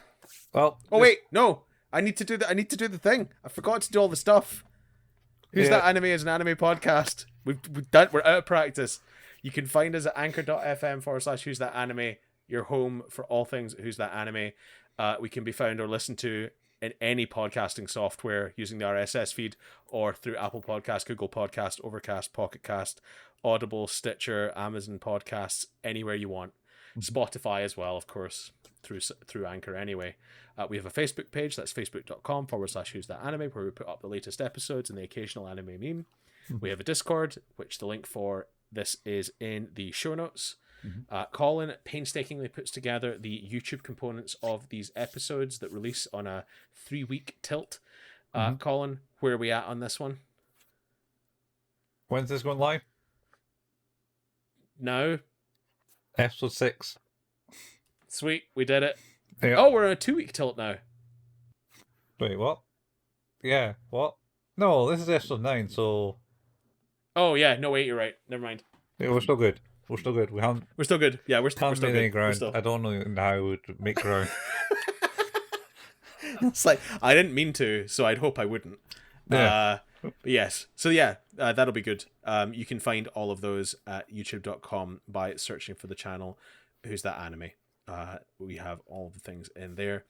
Well, wait, no. I need to do the thing. I forgot to do all the stuff. Who's That Anime is an anime podcast. We're out of practice. You can find us at anchor.fm/Who's That Anime, your home for all things Who's That Anime. We can be found or listened to in any podcasting software using the RSS feed or through Apple Podcasts, Google Podcasts, Overcast, Pocket Cast, Audible, Stitcher, Amazon Podcasts, anywhere you want. Spotify as well, of course, through Anchor anyway. We have a Facebook page, that's facebook.com/Who's That Anime, where we put up the latest episodes and the occasional anime meme. We have a Discord, which the link for this is in the show notes. Colin painstakingly puts together the YouTube components of these episodes that release on a 3-week tilt. Colin, where are we at on this one? When's this going live? Now. Episode 6. Sweet, we did it. Yeah. Oh, we're on a 2-week tilt now. Wait, what? Yeah, what? No, this is episode 9, so... Oh, yeah, no, wait, you're right. Never mind. Yeah, we're still good. We're still good. We're still good. Yeah, we're still made any good. ground. I don't know how I would make ground. It's like, I didn't mean to, so I'd hope I wouldn't. Yeah. But yes. So yeah, that'll be good. You can find all of those at youtube.com by searching for the channel Who's That Anime. We have all of the things in there.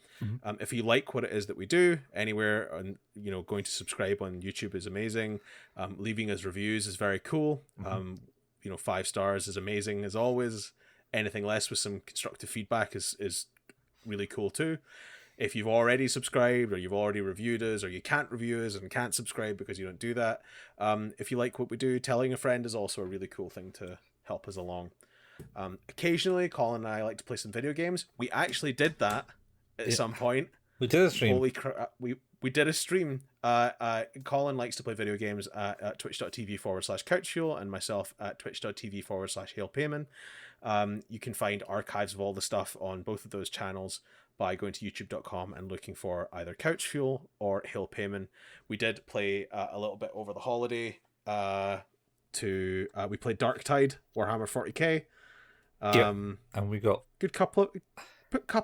If you like what it is that we do anywhere, and going to subscribe on YouTube is amazing. Leaving us reviews is very cool. 5 stars is amazing as always. Anything less with some constructive feedback is really cool too. If you've already subscribed or you've already reviewed us, or you can't review us and can't subscribe because you don't do that, if you like what we do, telling a friend is also a really cool thing to help us along. Occasionally, Colin and I like to play some video games. We actually did that at some point. We did a stream. Holy crap! We did a stream. Colin likes to play video games at twitch.tv/couchfuel, and myself at twitch.tv/hailpayman. You can find archives of all the stuff on both of those channels by going to youtube.com and looking for either Couch Fuel or Hail Payman. We did play a little bit over the holiday. We played Darktide, Warhammer 40k. And we got good couple of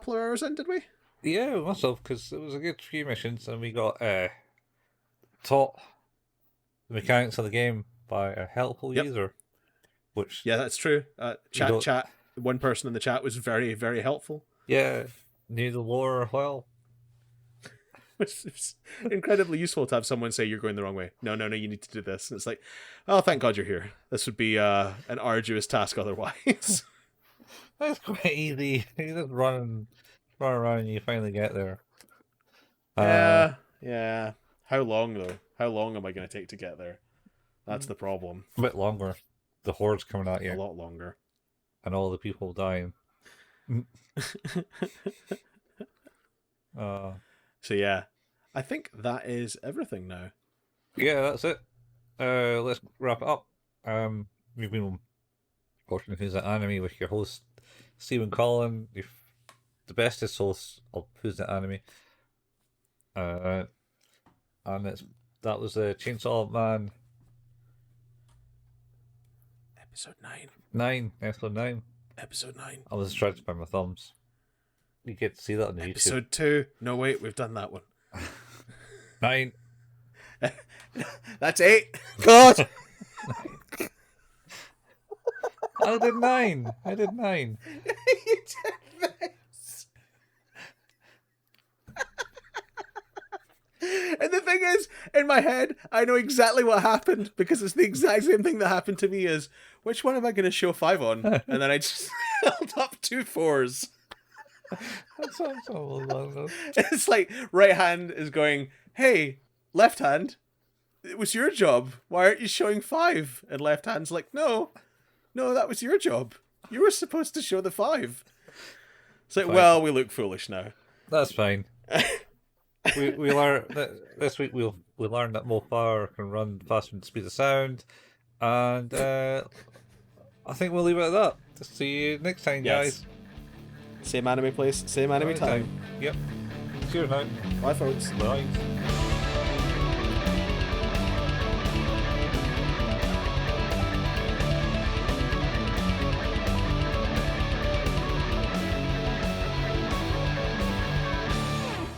hours in, did we? Yeah, we must have, because it was a good few missions, and we got taught the mechanics of the game by a helpful Yep. user, which Yeah, that's true. don't- Chat. One person in the chat was very, very helpful. knew the lore well. It's incredibly useful to have someone say you're going the wrong way. No, you need to do this. And it's like, oh, thank God you're here. This would be an arduous task otherwise. That's quite easy. You just run around, and you finally get there. Yeah. How long though? How long am I going to take to get there? That's the problem. A bit longer. The horde's coming at you. A lot longer. And all the people dying. So yeah, I think that is everything now. Yeah, that's it. Let's wrap it up. We've been watching Who's That Anime with your host Stephen Collin, the bestest host of Who's That Anime. And that was Chainsaw Man Episode 9. Episode 9. I was distracted by my thumbs. You get to see that on the YouTube. Episode 2. No, wait, we've done that one. 9. That's 8. God! I did 9. You did this. And the thing is, in my head, I know exactly what happened because it's the exact same thing that happened to me as, which one am I going to show 5 on? And then I just held up 2 4s. That's almost It's like right hand is going, hey, left hand, it was your job. Why aren't you showing 5? And left hand's like, no, that was your job. You were supposed to show the 5. It's like, fine. Well, we look foolish now. That's fine. we learned that this week we learned that Mo Farah can run faster than the speed of sound, and I think we'll leave it at that. See you next time, guys. Same anime place, same anime time. Yep. Cheers now. Bye, folks. Bye.